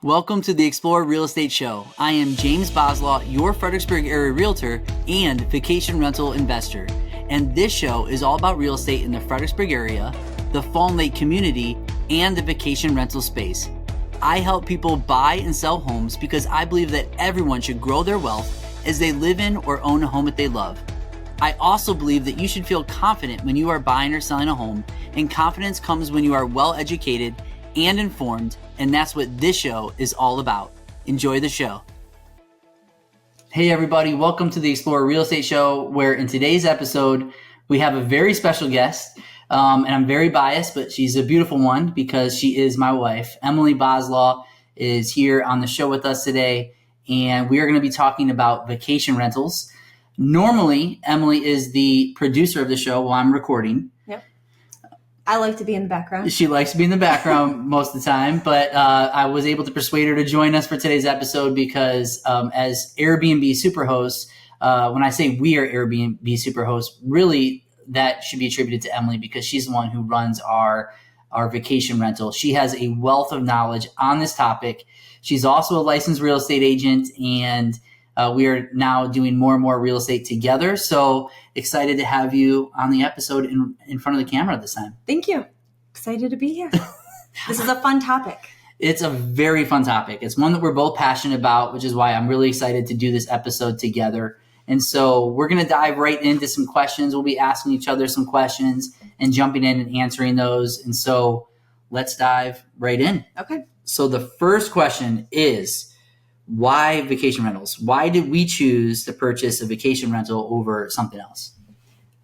Welcome to the Explore Real Estate Show. I am James Bauslaugh, your Fredericksburg area realtor and vacation rental investor. And this show is all about real estate in the Fredericksburg area, the Fawn Lake community, and the vacation rental space. I help people buy and sell homes because I believe that everyone should grow their wealth as they live in or own a home that they love. I also believe that you should feel confident when you are buying or selling a home, and confidence comes when you are well educated and informed, and that's what this show is all about. Enjoy the show. Hey everybody, welcome to the Explore Real Estate Show, where in today's episode, we have a very special guest, and I'm very biased, but she's a beautiful one because she is my wife. Emily Bauslaugh is here on the show with us today, and we are going to be talking about vacation rentals. Normally, Emily is the producer of the show while I'm recording. I like to be in the background. She likes to be in the background most of the time, but I was able to persuade her to join us for today's episode because as AirBnb Superhosts, when I say we are Airbnb Superhosts, really that should be attributed to Emily because she's the one who runs our vacation rental. She has a wealth of knowledge on this topic. She's also a licensed real estate agent, and we are now doing more and more real estate together. So excited to have you on the episode in front of the camera this time. Thank you. Excited to be here. This is a fun topic. It's a very fun topic. It's one that we're both passionate about, which is why I'm really excited to do this episode together. And so we're going to dive right into some questions. We'll be asking each other some questions and jumping in and answering those. And so let's dive right in. Okay. So the first question is, why vacation rentals? Why did we choose to purchase a vacation rental over something else?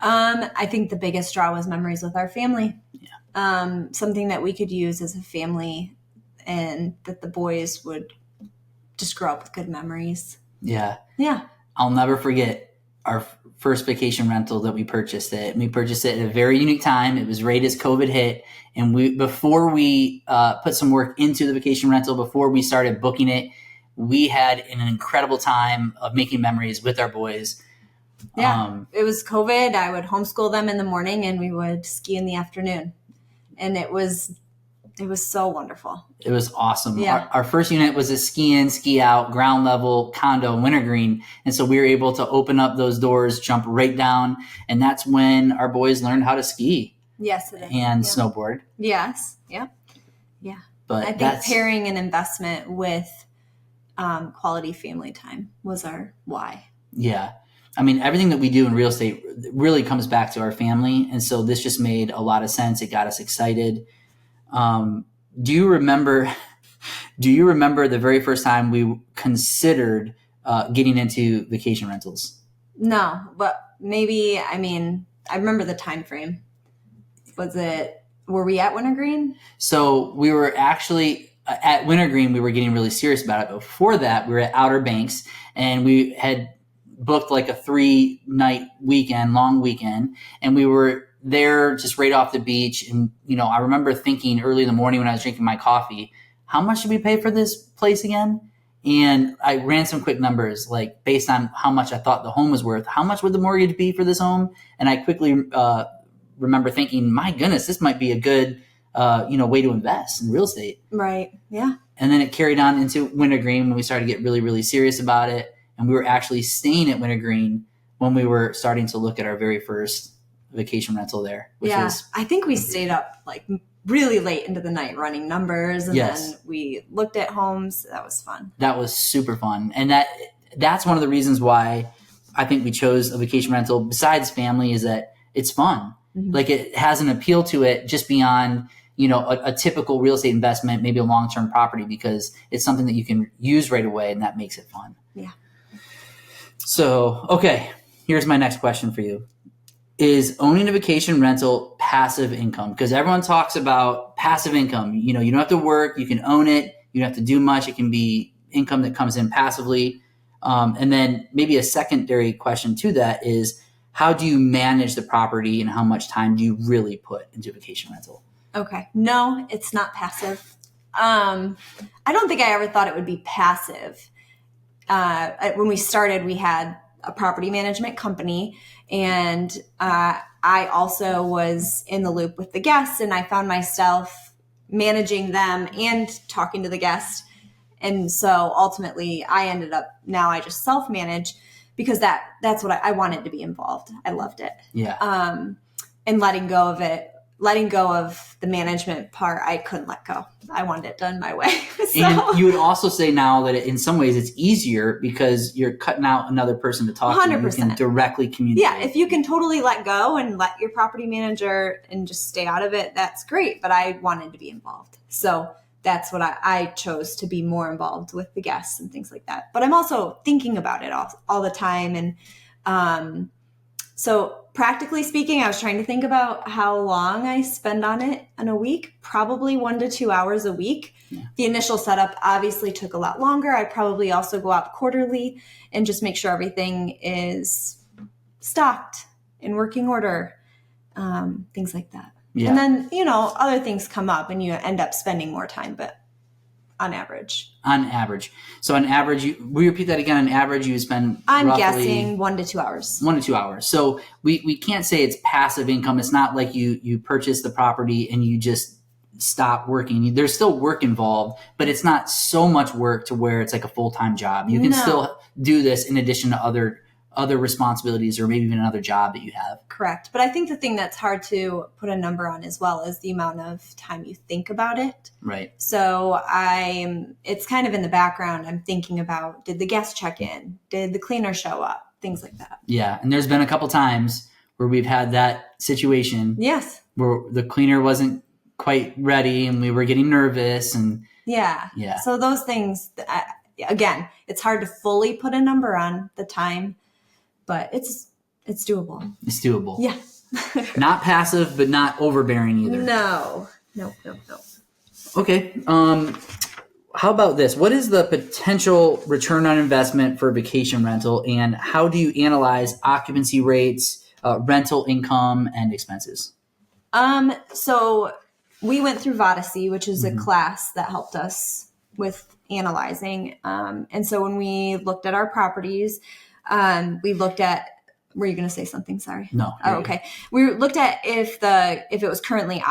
I think the biggest draw was memories with our family. Yeah. Something that we could use as a family and that the boys would just grow up with good memories. Yeah. Yeah. I'll never forget our first vacation rental that we purchased it. And we purchased it at a very unique time. It was right as COVID hit. And before we put some work into the vacation rental, before we started booking it, we had an incredible time of making memories with our boys. Yeah, it was COVID. I would homeschool them in the morning and we would ski in the afternoon. And it was so wonderful. It was awesome. Yeah. Our first unit was a ski in, ski out, ground level condo in Wintergreen. And so we were able to open up those doors, jump right down. And that's when our boys learned how to ski. Yes, it is. And snowboard. Yes. Yeah. Yeah. But I think pairing an investment with quality family time was our why. Yeah. I mean, everything that we do in real estate really comes back to our family. And so this just made a lot of sense. It got us excited. Do you remember the very first time we considered getting into vacation rentals? No, but maybe, I remember the time frame. Were we at Wintergreen? So we were actually at Wintergreen, we were getting really serious about it. Before that, we were at Outer Banks, and we had booked like a 3-night weekend, long weekend, and we were there just right off the beach. And, I remember thinking early in the morning when I was drinking my coffee, how much should we pay for this place again? And I ran some quick numbers, like based on how much I thought the home was worth. How much would the mortgage be for this home? And I quickly remember thinking, my goodness, this might be a good way to invest in real estate. Right. Yeah. And then it carried on into Wintergreen when we started to get really, really serious about it. And we were actually staying at Wintergreen when we were starting to look at our very first vacation rental there. I think we stayed up like really late into the night running numbers. And then we looked at homes. That was fun. That was super fun. And that's one of the reasons why I think we chose a vacation rental besides family is that it's fun. Mm-hmm. Like it has an appeal to it just beyond a typical real estate investment, maybe a long-term property, because it's something that you can use right away, and that makes it fun. Yeah. So, okay, here's my next question for you. Is owning a vacation rental passive income? Because everyone talks about passive income. You don't have to work. You can own it. You don't have to do much. It can be income that comes in passively. And then maybe a secondary question to that is, how do you manage the property and how much time do you really put into vacation rental? Okay. No, it's not passive. I don't think I ever thought it would be passive. When we started, we had a property management company, and I also was in the loop with the guests, and I found myself managing them and talking to the guest. And so ultimately I ended up, now I just self-manage because that's what I wanted to be involved. I loved it. Yeah. And letting go of the management part, I couldn't let go. I wanted it done my way. So. And you would also say now that in some ways it's easier because you're cutting out another person to talk 100%. To. You can directly communicate. Yeah, if you can totally let go and let your property manager and just stay out of it, that's great. But I wanted to be involved. So that's what I chose to be more involved with the guests and things like that. But I'm also thinking about it all the time. And so practically speaking, I was trying to think about how long I spend on it in a week, probably 1 to 2 hours a week. Yeah. The initial setup obviously took a lot longer. I probably also go out quarterly and just make sure everything is stocked in working order, things like that. Yeah. And then, other things come up and you end up spending more time, but on average. So on average, will you repeat that again? On average, you spend I'm guessing 1 to 2 hours. 1 to 2 hours. So we can't say it's passive income. It's not like you purchase the property and you just stop working. There's still work involved, but it's not so much work to where it's like a full-time job. You can still do this in addition to other responsibilities or maybe even another job that you have. Correct. But I think the thing that's hard to put a number on as well is the amount of time you think about it. Right. So it's kind of in the background. I'm thinking about, did the guest check in? Did the cleaner show up? Things like that. Yeah. And there's been a couple times where we've had that situation. Yes. Where the cleaner wasn't quite ready and we were getting nervous and yeah. So those things, again, it's hard to fully put a number on the time, but it's doable. It's doable. Yeah. Not passive, but not overbearing either. No. Okay. How about this? What is the potential return on investment for vacation rental, and how do you analyze occupancy rates, rental income, and expenses? So we went through Vodacy, which is a class that helped us with analyzing. And so when we looked at our properties, we looked at, were you going to say something? Sorry. No. Oh, okay. We looked at if it was currently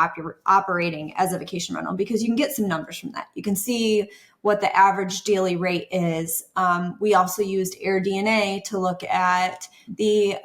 operating as a vacation rental, because you can get some numbers from that. You can see what the average daily rate is. We also used AirDNA to look at the,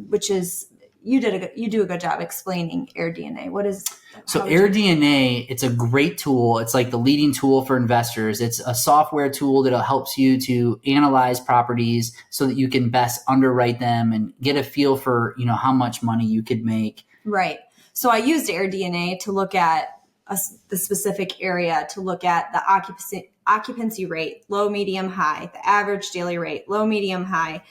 which is, you do a good job explaining AirDNA. What is so AirDNA? It's a great tool. It's like the leading tool for investors. It's a software tool that helps you to analyze properties so that you can best underwrite them and get a feel for how much money you could make. Right. So I used AirDNA to look at the specific area, to look at the occupancy rate, low, medium, high, the average daily rate, low, medium, high.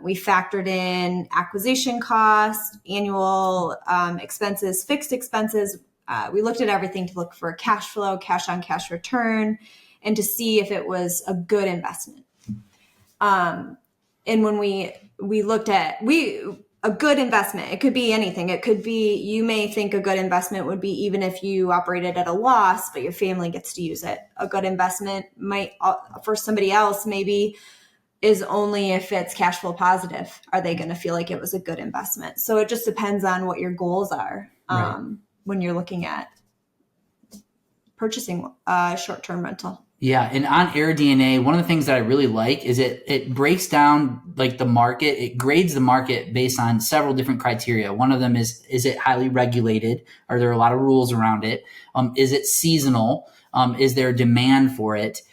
We factored in acquisition cost, annual expenses, fixed expenses. We looked at everything to look for cash flow, cash on cash return, and to see if it was a good investment. And when we looked at a good investment, it could be anything. It could be, you may think a good investment would be even if you operated at a loss, but your family gets to use it. A good investment might, for somebody else, maybe is only if it's cash flow positive. Are they going to feel like it was a good investment? So it just depends on what your goals are when you're looking at purchasing a short-term rental. Yeah. And on AirDNA, one of the things that I really like is it breaks down like the market. It grades the market based on several different criteria. One of them is it highly regulated? Are there a lot of rules around it? Is it seasonal? Is there demand for it?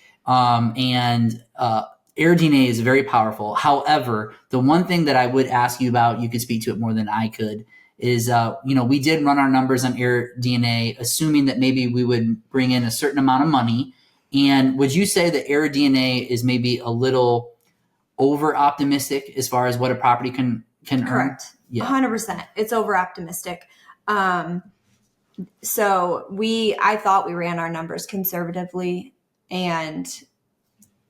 AirDNA is very powerful. However, the one thing that I would ask you about, you could speak to it more than I could, is, we did run our numbers on AirDNA, assuming that maybe we would bring in a certain amount of money. And would you say that AirDNA is maybe a little over optimistic as far as what a property can Correct. earn? Yeah. 100%. It's over optimistic. So I thought we ran our numbers conservatively, and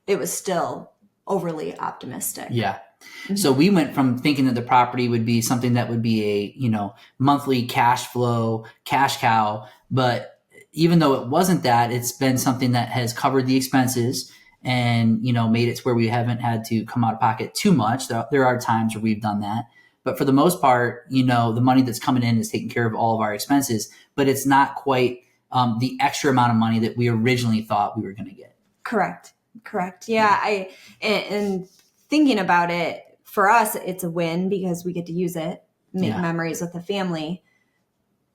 it was still overly optimistic. Yeah. Mm-hmm. So we went from thinking that the property would be something that would be a, monthly cash flow, cash cow. But even though it wasn't that, it's been something that has covered the expenses and, made it to where we haven't had to come out of pocket too much. There are times where we've done that. But for the most part, the money that's coming in is taking care of all of our expenses, but it's not quite the extra amount of money that we originally thought we were going to get. Correct. Yeah. And thinking about it, for us, it's a win because we get to use it, make memories with the family.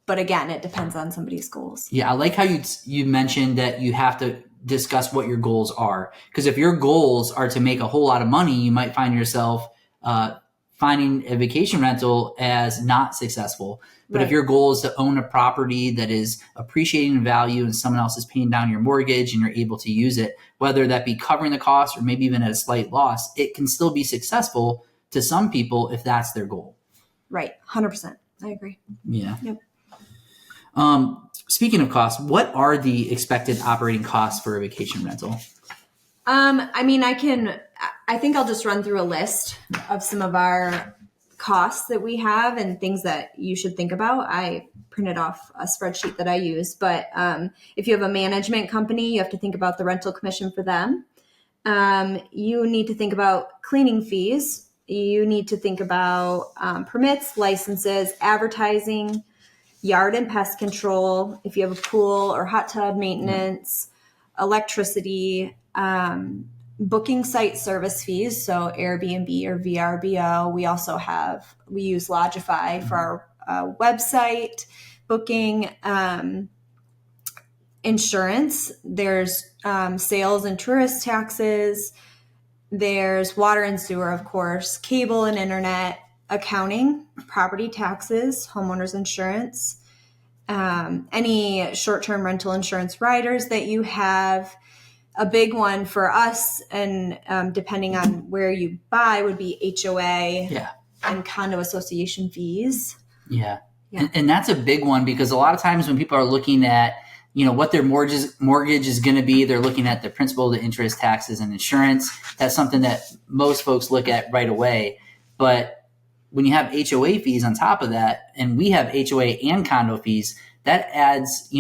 But again, it depends on somebody's goals. Yeah, I like how you mentioned that you have to discuss what your goals are. Because if your goals are to make a whole lot of money, you might find yourself finding a vacation rental as not successful. But if your goal is to own a property that is appreciating in value and someone else is paying down your mortgage and you're able to use it, whether that be covering the cost or maybe even at a slight loss, it can still be successful to some people if that's their goal. Right. 100%. I agree. Yeah. Yep. Speaking of costs, what are the expected operating costs for a vacation rental? I think I'll just run through a list of some of our costs that we have and things that you should think about. I printed off a spreadsheet that I use, but if you have a management company, you have to think about the rental commission for them. You need to think about cleaning fees. You need to think about permits, licenses, advertising, yard and pest control, if you have a pool or hot tub maintenance, electricity, booking site service fees, so Airbnb or VRBO. We use Lodgify for our website booking, insurance. There's sales and tourist taxes. There's water and sewer, of course, cable and internet, accounting, property taxes, homeowners insurance, any short-term rental insurance riders that you have. A big one for us, and depending on where you buy, would be HOA and condo association fees. Yeah. And that's a big one because a lot of times when people are looking at, what their mortgage is going to be, they're looking at the principal, the interest, taxes, and insurance. That's something that most folks look at right away. But when you have HOA fees on top of that, and we have HOA and condo fees, that adds,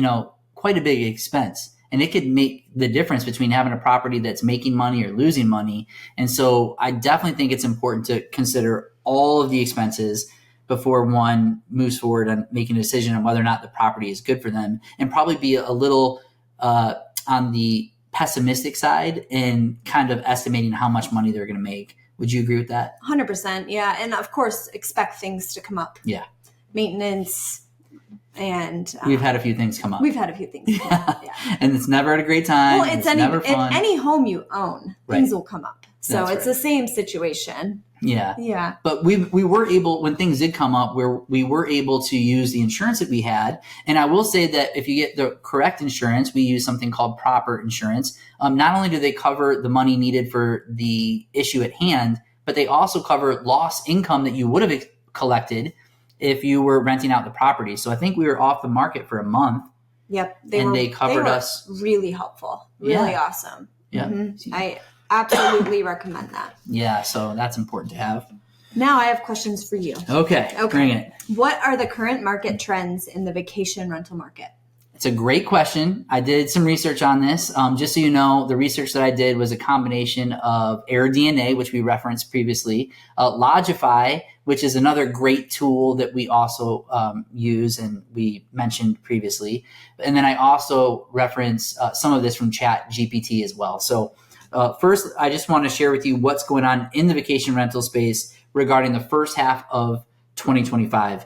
quite a big expense. And it could make the difference between having a property that's making money or losing money. And so I definitely think it's important to consider all of the expenses before one moves forward on making a decision on whether or not the property is good for them, and probably be a little on the pessimistic side in kind of estimating how much money they're going to make. Would you agree with that? 100%. Yeah. And of course, expect things to come up. Yeah. Maintenance. And we've had a few things come up. Yeah. And it's never at a great time. Well, it's never fun. Any home you own, things will come up. So it's the same situation. Yeah. Yeah. But we were able, when things did come up, where we were able to use the insurance that we had. And I will say that if you get the correct insurance, we use something called proper insurance. Not only do they cover the money needed for the issue at hand, but they also cover lost income that you would have collected if you were renting out the property. So I think we were off the market for a month. Yep. They covered us. Really helpful. Really awesome. Yeah. Mm-hmm. I absolutely recommend that. Yeah. So that's important to have. Now I have questions for you. Okay. Bring it. What are the current market trends in the vacation rental market? It's a great question. I did some research on this. Just so you know, the research that I did was a combination of AirDNA, which we referenced previously, Lodgify, which is another great tool that we also use and we mentioned previously. And then I also reference some of this from ChatGPT as well. So first, I just want to share with you what's going on in the vacation rental space regarding the first half of 2025.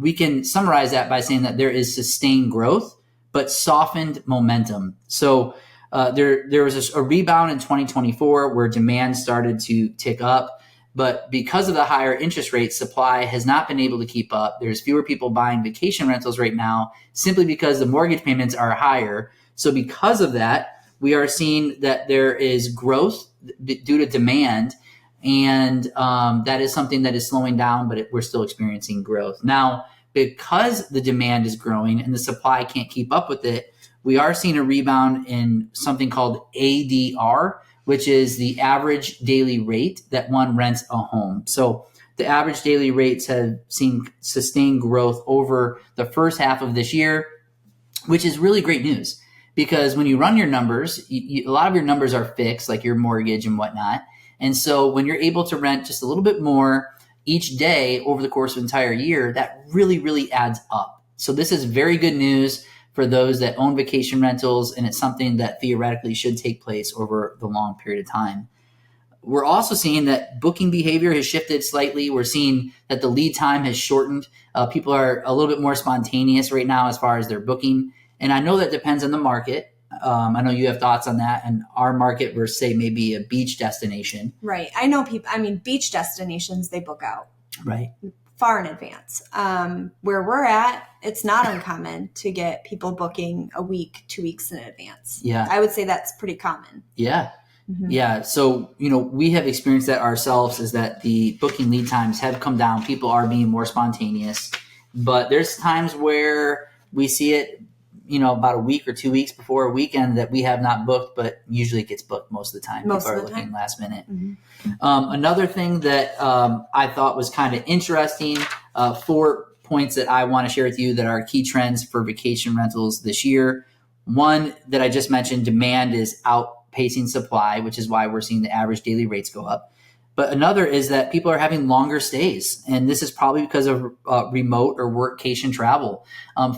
We can summarize that by saying that there is sustained growth, but softened momentum. So there was a rebound in 2024 where demand started to tick up. But because of the higher interest rates, supply has not been able to keep up. There's fewer people buying vacation rentals right now simply because the mortgage payments are higher. So because of that, we are seeing that there is growth due to demand. And that is something that is slowing down, but we're still experiencing growth. Now, because the demand is growing and the supply can't keep up with it, we are seeing a rebound in something called ADR, which is the average daily rate that one rents a home. So the average daily rates have seen sustained growth over the first half of this year, which is really great news because when you run your numbers, a lot of your numbers are fixed, like your mortgage and whatnot. And so when you're able to rent just a little bit more each day over the course of an entire year, that really, really adds up. So this is very good news for those that own vacation rentals, and it's something that theoretically should take place over the long period of time. We're also seeing that booking behavior has shifted slightly. We're seeing that the lead time has shortened. People are a little bit more spontaneous right now as far as their booking. And I know that depends on the market. I know you have thoughts on that. And our market versus, say, maybe a beach destination. Right. I know people, beach destinations, they book out. Right. Far in advance. Where we're at, it's not uncommon to get people booking a week, 2 weeks in advance. Yeah. I would say that's pretty common. Yeah. Mm-hmm. Yeah. So, we have experienced that ourselves, is that the booking lead times have come down. People are being more spontaneous, but there's times where we see it, about a week or 2 weeks before a weekend that we have not booked, but usually it gets booked most of the time. Most People of are the looking time. last minute. Mm-hmm. Another thing that I thought was kind of interesting, 4 points that I want to share with you that are key trends for vacation rentals this year. One that I just mentioned, demand is outpacing supply, which is why we're seeing the average daily rates go up. But another is that people are having longer stays, and this is probably because of remote or workcation travel.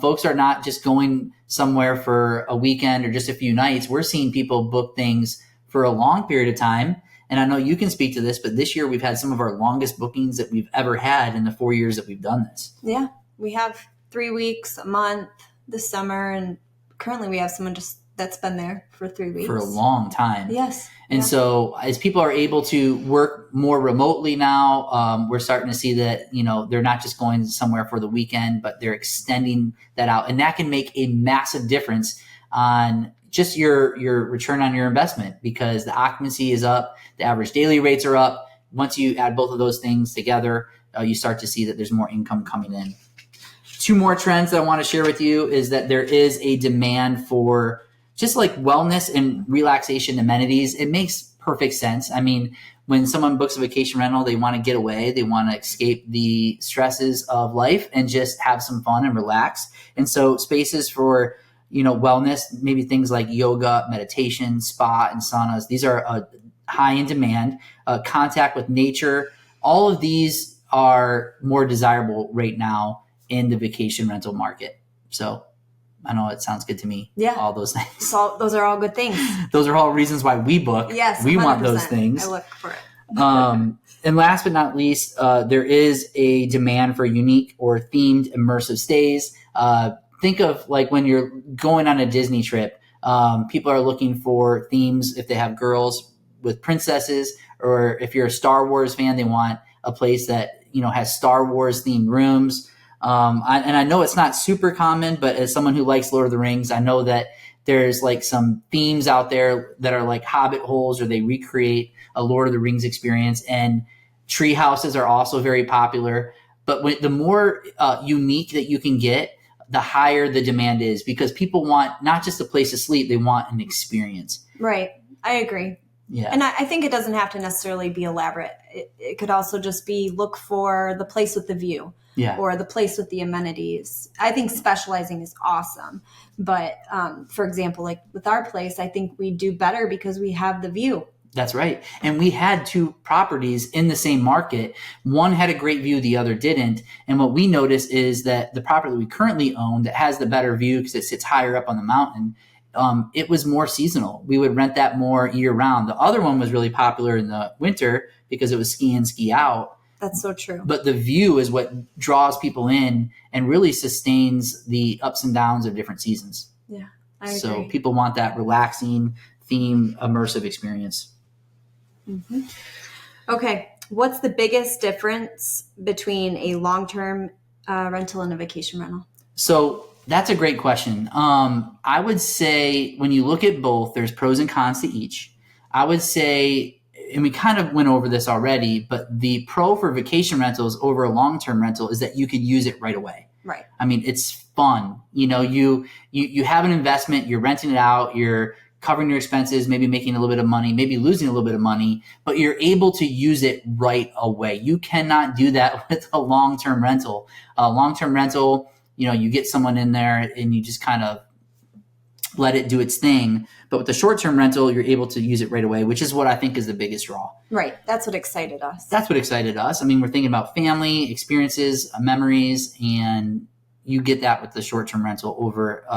Folks are not just going somewhere for a weekend or just a few nights. We're seeing people book things for a long period of time. And I know you can speak to this, but this year we've had some of our longest bookings that we've ever had in the 4 years that we've done this. Yeah, we have 3 weeks, a month this summer, and currently we have someone that's been there for 3 weeks. For a long time. Yes. And so as people are able to work more remotely now, we're starting to see that, they're not just going somewhere for the weekend, but they're extending that out. And that can make a massive difference on just your return on your investment, because the occupancy is up, the average daily rates are up. Once you add both of those things together, you start to see that there's more income coming in. 2 more trends that I want to share with you is that there is a demand for just like wellness and relaxation amenities. It makes perfect sense. I mean, when someone books a vacation rental, they want to get away. They want to escape the stresses of life and just have some fun and relax. And so spaces for, wellness, maybe things like yoga, meditation, spa, and saunas, these are high in demand. Contact with nature, all of these are more desirable right now in the vacation rental market. So I know it sounds good to me. Yeah. All those things. So those are all good things. Those are all reasons why we book. Yes. We 100%. want those things. I look for it. And last but not least, there is a demand for unique or themed immersive stays. Think of like when you're going on a Disney trip, people are looking for themes. If they have girls with princesses, or if you're a Star Wars fan, they want a place that, has Star Wars themed rooms. And I know it's not super common, but as someone who likes Lord of the Rings, I know that there's like some themes out there that are like Hobbit holes, or they recreate a Lord of the Rings experience. And tree houses are also very popular. But the more unique that you can get, the higher the demand is, because people want not just a place to sleep, they want an experience. Right. I agree. Yeah. And I think it doesn't have to necessarily be elaborate. It could also just be look for the place with the view. Yeah. Or the place with the amenities. I think specializing is awesome. But for example, like with our place, I think we do better because we have the view. That's right. And we had 2 properties in the same market. One had a great view, the other didn't. And what we noticed is that the property that we currently own that has the better view because it sits higher up on the mountain, it was more seasonal. We would rent that more year round. The other one was really popular in the winter because it was ski in, ski out. That's so true. But the view is what draws people in and really sustains the ups and downs of different seasons. Yeah, I agree. So people want that relaxing, theme, immersive experience. Mm-hmm. Okay. What's the biggest difference between a long-term rental and a vacation rental? So that's a great question. I would say when you look at both, there's pros and cons to each. I would say, and we kind of went over this already, but the pro for vacation rentals over a long-term rental is that you could use it right away. Right. I mean, it's fun. You have an investment, you're renting it out, you're covering your expenses, maybe making a little bit of money, maybe losing a little bit of money, but you're able to use it right away. You cannot do that with a long-term rental. A long-term rental, you get someone in there and you just kind of let it do its thing. But with the short-term rental, you're able to use it right away, which is what I think is the biggest draw. Right. That's what excited us. That's what excited us. I mean, we're thinking about family, experiences, memories, and you get that with the short-term rental over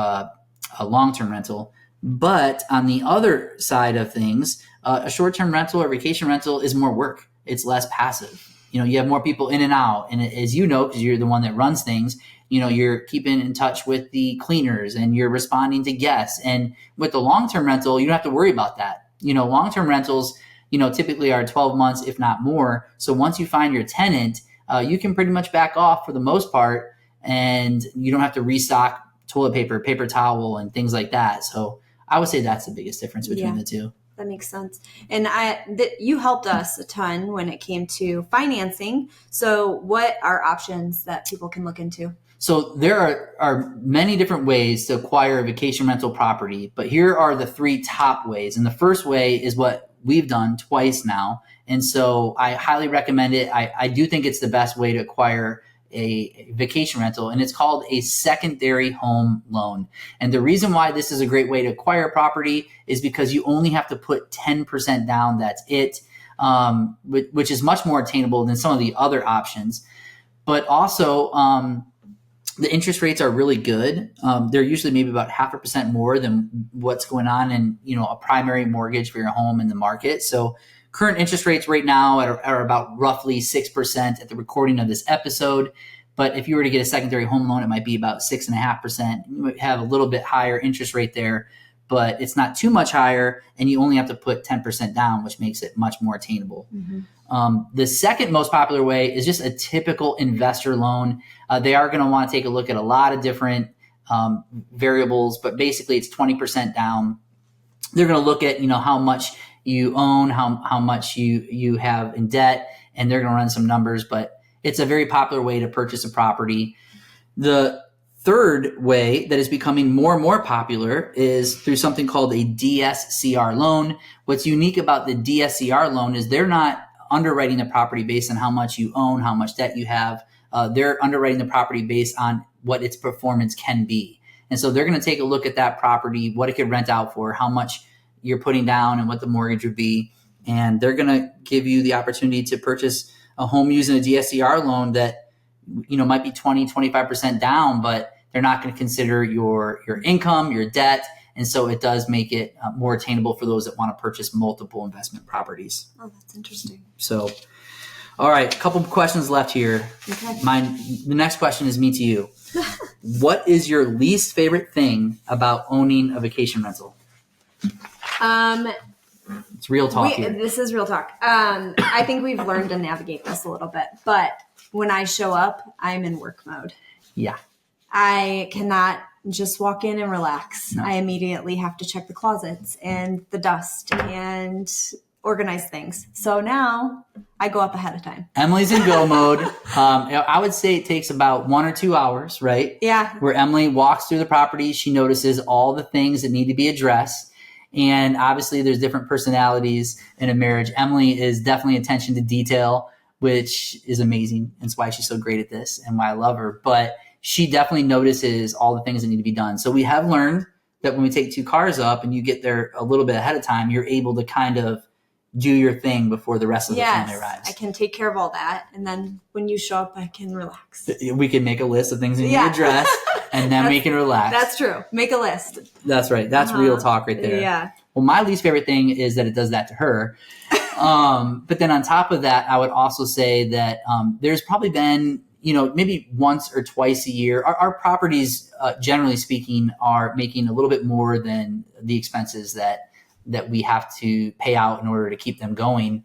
a long-term rental. But on the other side of things, a short-term rental or vacation rental is more work. It's less passive. You have more people in and out. And as you know, because you're the one that runs things, you're keeping in touch with the cleaners and you're responding to guests. And with the long-term rental, you don't have to worry about that. Long-term rentals, typically are 12 months, if not more. So once you find your tenant, you can pretty much back off for the most part, and you don't have to restock toilet paper, paper towel, and things like that. So I would say that's the biggest difference between the two. That makes sense. And you helped us a ton when it came to financing. So what are options that people can look into? So there are many different ways to acquire a vacation rental property, but here are the 3 top ways. And the first way is what we've done twice now. And so I highly recommend it. I do think it's the best way to acquire a vacation rental, and it's called a secondary home loan. And the reason why this is a great way to acquire a property is because you only have to put 10% down. That's it, which is much more attainable than some of the other options. But also, the interest rates are really good. They're usually maybe about 0.5% more than what's going on in a primary mortgage for your home in the market. So current interest rates right now are about roughly 6% at the recording of this episode. But if you were to get a secondary home loan, it might be about 6.5%. You might have a little bit higher interest rate there, but it's not too much higher, and you only have to put 10% down, which makes it much more attainable. Mm-hmm. The second most popular way is just a typical investor loan. They are going to want to take a look at a lot of different variables, but basically it's 20% down. They're going to look at how much you own, how much you have in debt, and they're going to run some numbers, but it's a very popular way to purchase a property. The third way that is becoming more and more popular is through something called a DSCR loan. What's unique about the DSCR loan is they're not underwriting the property based on how much you own, how much debt you have. They're underwriting the property based on what its performance can be. And so they're going to take a look at that property, what it could rent out for, how much you're putting down, and what the mortgage would be. And they're going to give you the opportunity to purchase a home using a DSCR loan that might be 20, 25% down, but they're not going to consider your income, your debt. And so it does make it more attainable for those that want to purchase multiple investment properties. Oh, that's interesting. So, all right, a couple of questions left here. Okay. The next question is me to you. What is your least favorite thing about owning a vacation rental? It's real talk here. This is real talk. I think we've learned to navigate this a little bit, but when I show up, I'm in work mode. Yeah. I cannot just walk in and relax. No. I immediately have to check the closets and the dust and organize things. So now I go up ahead of time. Emily's in go mode. I would say it takes about 1 or 2 hours, right? Yeah. Where Emily walks through the property. She notices all the things that need to be addressed. And obviously there's different personalities in a marriage. Emily is definitely attention to detail, which is amazing. And it's why she's so great at this and why I love her. But she definitely notices all the things that need to be done. So we have learned that when we take 2 cars up and you get there a little bit ahead of time, you're able to kind of do your thing before the rest of the family arrives. I can take care of all that. And then when you show up, I can relax. We can make a list of things we need to address, and then we can relax. That's true. Make a list. That's right. That's real talk right there. Yeah. Well, my least favorite thing is that it does that to her. But then on top of that, I would also say that there's probably been, maybe once or twice a year, our properties, generally speaking, are making a little bit more than the expenses that we have to pay out in order to keep them going.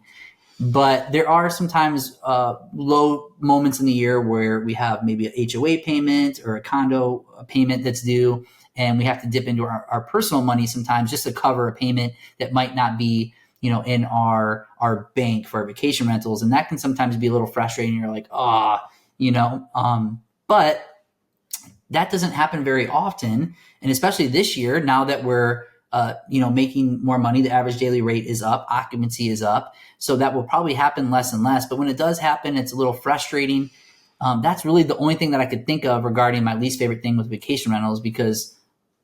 But there are sometimes low moments in the year where we have maybe an HOA payment or a condo payment that's due, and we have to dip into our personal money sometimes just to cover a payment that might not be, in our bank for our vacation rentals. And that can sometimes be a little frustrating. You're like, but that doesn't happen very often. And especially this year, now that we're making more money, the average daily rate is up, occupancy is up. So that will probably happen less and less. But when it does happen, it's a little frustrating. That's really the only thing that I could think of regarding my least favorite thing with vacation rentals, because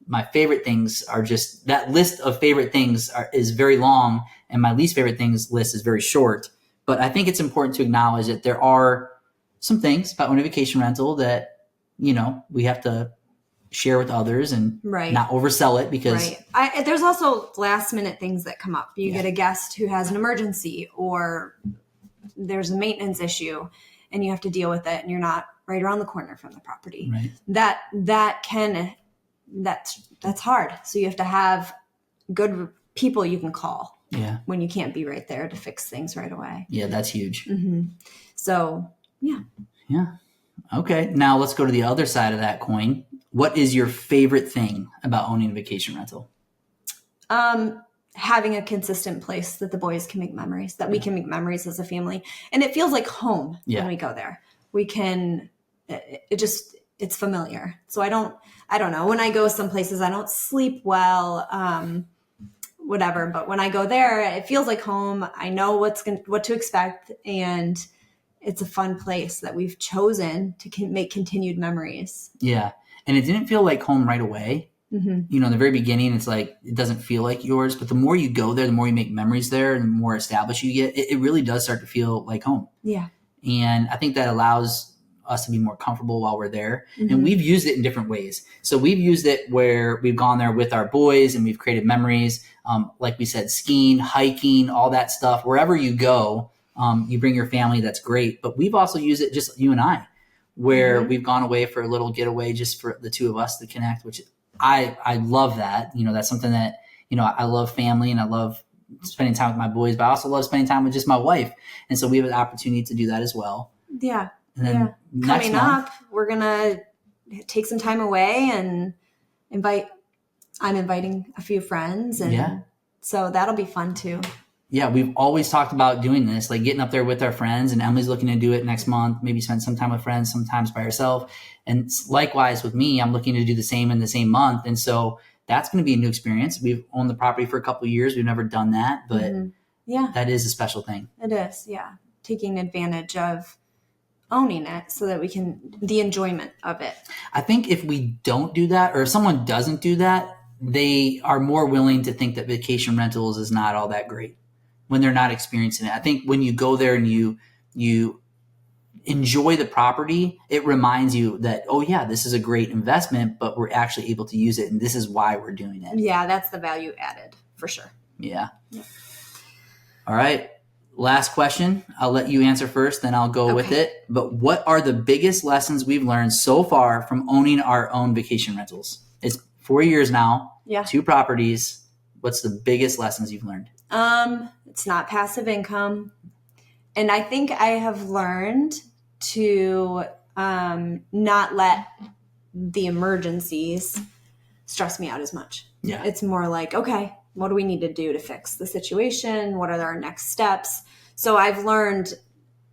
my favorite things are just, that list of favorite things is very long, and my least favorite things list is very short. But I think it's important to acknowledge that there are some things about owning a vacation rental that, we have to share with others and Right. not oversell it because there's also last minute things that come up. You get a guest who has an emergency or there's a maintenance issue and you have to deal with it and you're not right around the corner from the property. Right. That's hard. So you have to have good people you can call when you can't be right there to fix things right away. Yeah, that's huge. Mm-hmm. So, yeah. Yeah. Okay. Now let's go to the other side of that coin. What is your favorite thing about owning a vacation rental? Having a consistent place that the boys can make memories, that we can make memories as a family. And it feels like home when we go there. We can, it's familiar. So I don't know. When I go some places, I don't sleep well, whatever. But when I go there, it feels like home. I know what to expect. And it's a fun place that we've chosen to make continued memories. Yeah. And it didn't feel like home right away. Mm-hmm. In the very beginning, it's like, it doesn't feel like yours, but the more you go there, the more you make memories there and the more established you get, it really does start to feel like home. Yeah. And I think that allows us to be more comfortable while we're there. Mm-hmm. And we've used it in different ways. So we've used it where we've gone there with our boys and we've created memories. Like we said, skiing, hiking, all that stuff, wherever you go, you bring your family, that's great. But we've also used it just you and I, where we've gone away for a little getaway just for the two of us to connect, which I love that. That's something that, I love family and I love spending time with my boys, but I also love spending time with just my wife. And so we have an opportunity to do that as well. Yeah. And then coming up, we're going to take some time away and I'm inviting a few friends. And so that'll be fun too. Yeah, we've always talked about doing this, like getting up there with our friends, and Emily's looking to do it next month, maybe spend some time with friends, sometimes by herself. And likewise with me, I'm looking to do the same in the same month. And so that's going to be a new experience. We've owned the property for a couple of years. We've never done that, but that is a special thing. It is, yeah. Taking advantage of owning it so that we can, the enjoyment of it. I think if we don't do that, or if someone doesn't do that, they are more willing to think that vacation rentals is not all that great when they're not experiencing it. I think when you go there and you enjoy the property, it reminds you that, oh yeah, this is a great investment, but we're actually able to use it. And this is why we're doing it. Yeah, that's the value added for sure. Yeah. All right. Last question. I'll let you answer first, then I'll go with it. But what are the biggest lessons we've learned so far from owning our own vacation rentals? It's 4 years now, 2 properties. What's the biggest lessons you've learned? It's not passive income. And I think I have learned to not let the emergencies stress me out as much. Yeah. It's more like, okay, what do we need to do to fix the situation? What are our next steps? So I've learned,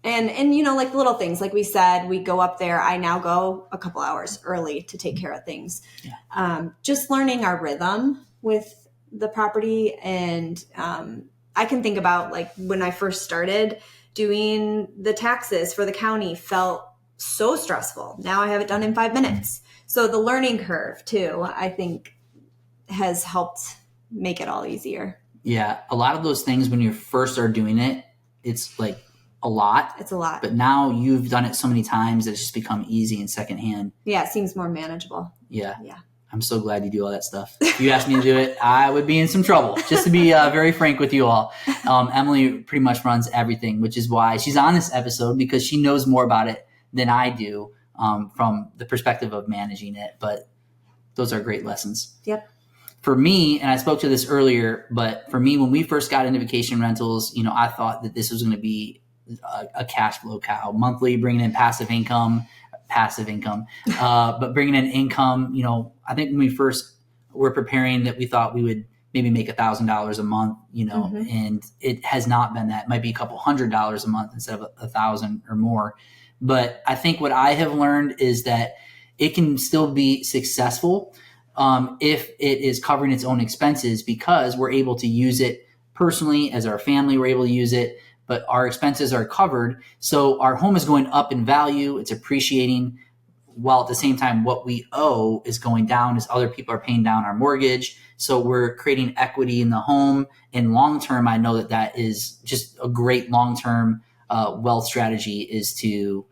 and like little things, like we said, we go up there. I now go a couple hours early to take care of things. Yeah. Just learning our rhythm with the property. And I can think about like when I first started doing the taxes for the county felt so stressful. Now I have it done in 5 minutes. So the learning curve too, I think has helped make it all easier. Yeah. A lot of those things when you first are doing it, it's like a lot. It's a lot. But now you've done it so many times that it's just become easy and secondhand. Yeah. It seems more manageable. Yeah. Yeah. I'm so glad you do all that stuff. If you asked me to do it, I would be in some trouble, just to be very frank with you all. Emily pretty much runs everything, which is why she's on this episode, because she knows more about it than I do from the perspective of managing it. But those are great lessons. Yep. For me, and I spoke to this earlier, but for me, when we first got into vacation rentals, I thought that this was going to be a cash flow cow, monthly, bringing in passive income, but bringing in income. I think when we first were preparing that, we thought we would maybe make $1,000 a month, and it has not been that. It might be a couple $100 a month instead of 1,000 or more. But I think what I have learned is that it can still be successful if it is covering its own expenses, because we're able to use it personally as our family. We're able to use it, but our expenses are covered. So our home is going up in value. It's appreciating, while at the same time, what we owe is going down as other people are paying down our mortgage. So we're creating equity in the home. And long-term, I know that is just a great long-term wealth strategy, is to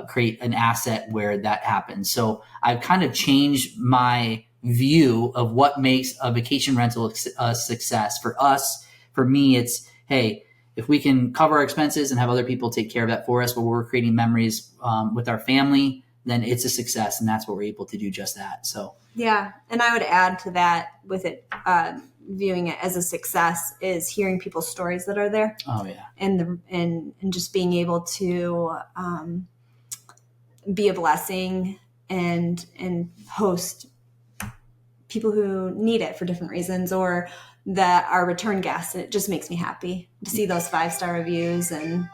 create an asset where that happens. So I've kind of changed my view of what makes a vacation rental a success. For us, for me, it's, hey, if we can cover our expenses and have other people take care of that for us, but we're creating memories with our family, then it's a success. And that's what we're able to do, just that. So yeah. And I would add to that with it, viewing it as a success is hearing people's stories that are there. Oh yeah. And just being able to be a blessing and host people who need it for different reasons, or that are return guests. And it just makes me happy to see those 5-star reviews. And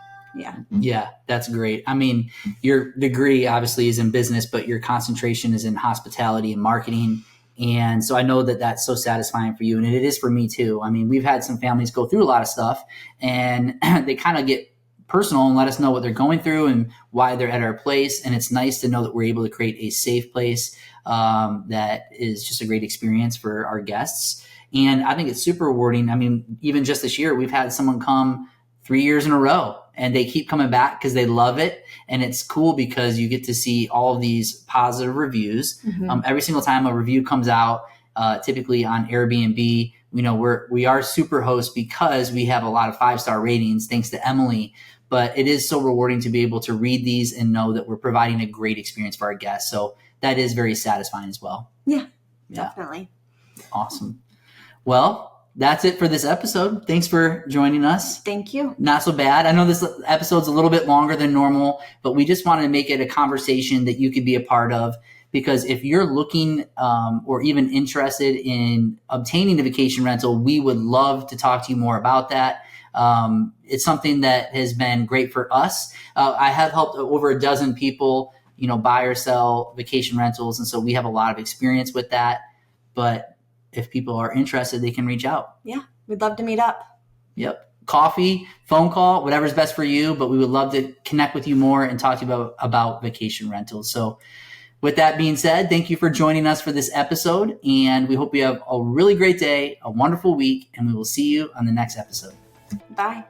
yeah, that's great. I mean, your degree obviously is in business, but your concentration is in hospitality and marketing. And so I know that that's so satisfying for you. And it is for me too. I mean, we've had some families go through a lot of stuff, and they kind of get personal and let us know what they're going through and why they're at our place. And it's nice to know that we're able to create a safe place that is just a great experience for our guests. And I think it's super rewarding. I mean, even just this year, we've had someone come 3 years in a row, and they keep coming back because they love it. And it's cool because you get to see all of these positive reviews. Mm-hmm. Every single time a review comes out, typically on Airbnb, we are Superhosts because we have a lot of 5-star ratings, thanks to Emily. But it is so rewarding to be able to read these and know that we're providing a great experience for our guests. So that is very satisfying as well. Yeah. Definitely. Awesome. Well, that's it for this episode. Thanks for joining us. Thank you. Not so bad. I know this episode's a little bit longer than normal, but we just wanted to make it a conversation that you could be a part of. Because if you're looking or even interested in obtaining a vacation rental, we would love to talk to you more about that. It's something that has been great for us. I have helped over a dozen people, buy or sell vacation rentals. And so we have a lot of experience with that. But if people are interested, they can reach out. Yeah, we'd love to meet up. Yep. Coffee, phone call, whatever's best for you. But we would love to connect with you more and talk to you about vacation rentals. So with that being said, thank you for joining us for this episode. And we hope you have a really great day, a wonderful week, and we will see you on the next episode. Bye.